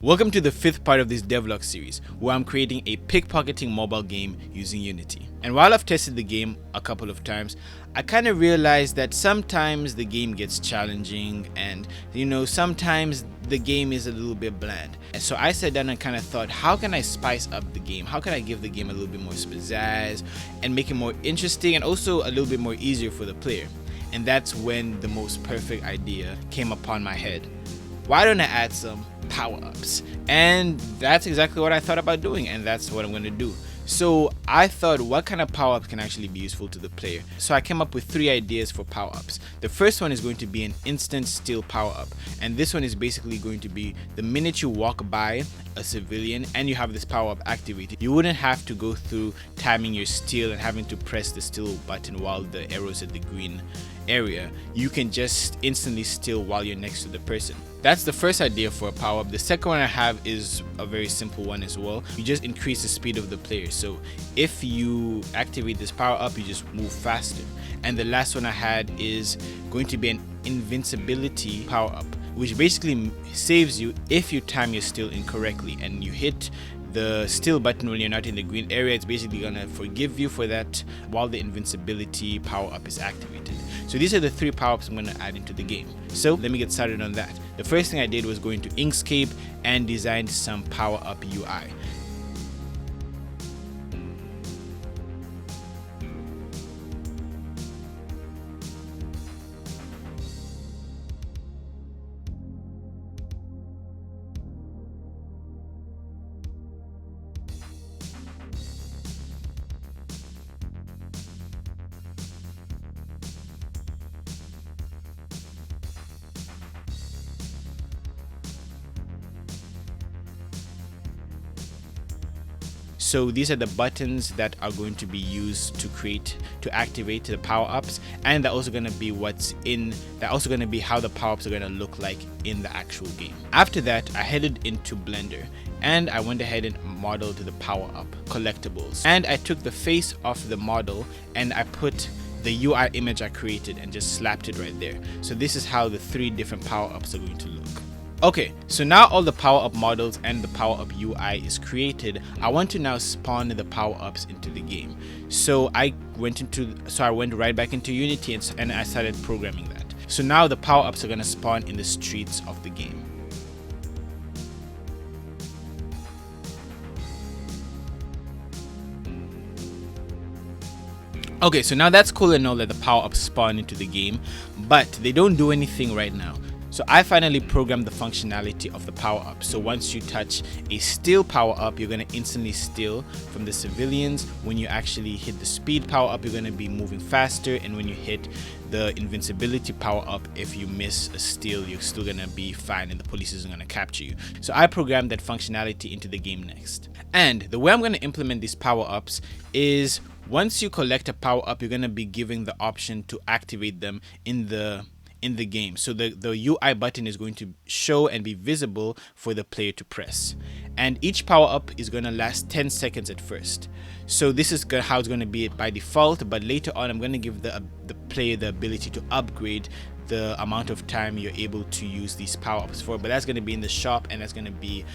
Welcome to the fifth part of this devlog series, where I'm creating a pickpocketing mobile game using Unity. And while I've tested the game a couple of times, I kind of realized that sometimes the game gets challenging and sometimes the game is a little bit bland. And so I sat down and kind of thought, how can I spice up the game? How can I give the game a little bit more pizzazz and make it more interesting and also a little bit more easier for the player? And that's when the most perfect idea came upon my head. Why don't I add some power-ups? And that's exactly what I thought about doing, and that's what I'm going to do. So I thought, what kind of power-ups can actually be useful to the player? So I came up with 3 ideas for power-ups. The first one is going to be an instant steal power-up, and this one is basically going to be the minute you walk by a civilian and you have this power-up activated, you wouldn't have to go through timing your steal and having to press the steal button while the arrow's at the green area. You can just instantly steal while you're next to the person. That's the first idea for a power-up. The second one I have is a very simple one as well. You just increase the speed of the player. So if you activate this power-up, you just move faster. And the last one I had is going to be an invincibility power-up, which basically saves you if you time your steal incorrectly and you hit the steal button when you're not in the green area. It's basically gonna forgive you for that while the invincibility power-up is activated. So these are the 3 power-ups I'm gonna add into the game. So let me get started on that. The first thing I did was go into Inkscape and designed some power-up UI. So these are the buttons that are going to be used to activate the power-ups, and they're also going to be how the power-ups are going to look like in the actual game. After that, I headed into Blender and I went ahead and modeled the power-up collectibles, and I took the face of the model and I put the UI image I created and just slapped it right there. So this is how the 3 different power-ups are going to look. Okay, so now all the power-up models and the power-up UI is created. I want to now spawn the power-ups into the game. So I went right back into Unity and I started programming that. So now the power-ups are going to spawn in the streets of the game. Okay, so now that's cool and all that the power-ups spawn into the game, but they don't do anything right now. So I finally programmed the functionality of the power-up. So once you touch a steal power-up, you're going to instantly steal from the civilians. When you actually hit the speed power-up, you're going to be moving faster. And when you hit the invincibility power-up, if you miss a steal, you're still going to be fine and the police isn't going to capture you. So I programmed that functionality into the game next. And the way I'm going to implement these power-ups is once you collect a power-up, you're going to be given the option to activate them in the game. So the UI button is going to show and be visible for the player to press, and each power-up is going to last 10 seconds at first. So this is how it's going to be by default, but later on I'm going to give the player the ability to upgrade the amount of time you're able to use these power-ups for, but that's going to be in the shop, and that's going to be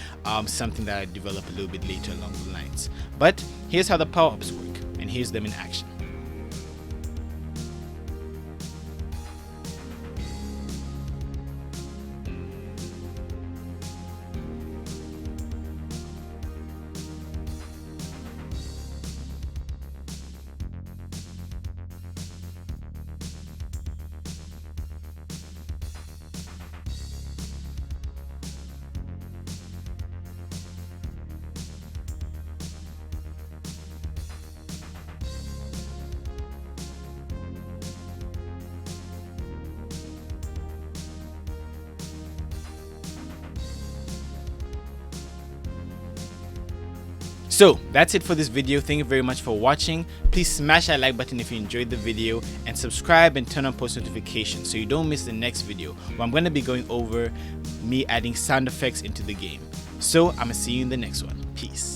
something that I develop a little bit later along the lines. But here's how the power-ups work, and here's them in action. So that's it for this video. Thank you very much for watching. Please smash that like button if you enjoyed the video, and subscribe and turn on post notifications so you don't miss the next video where I'm going to be going over me adding sound effects into the game. So I'm gonna see you in the next one. Peace.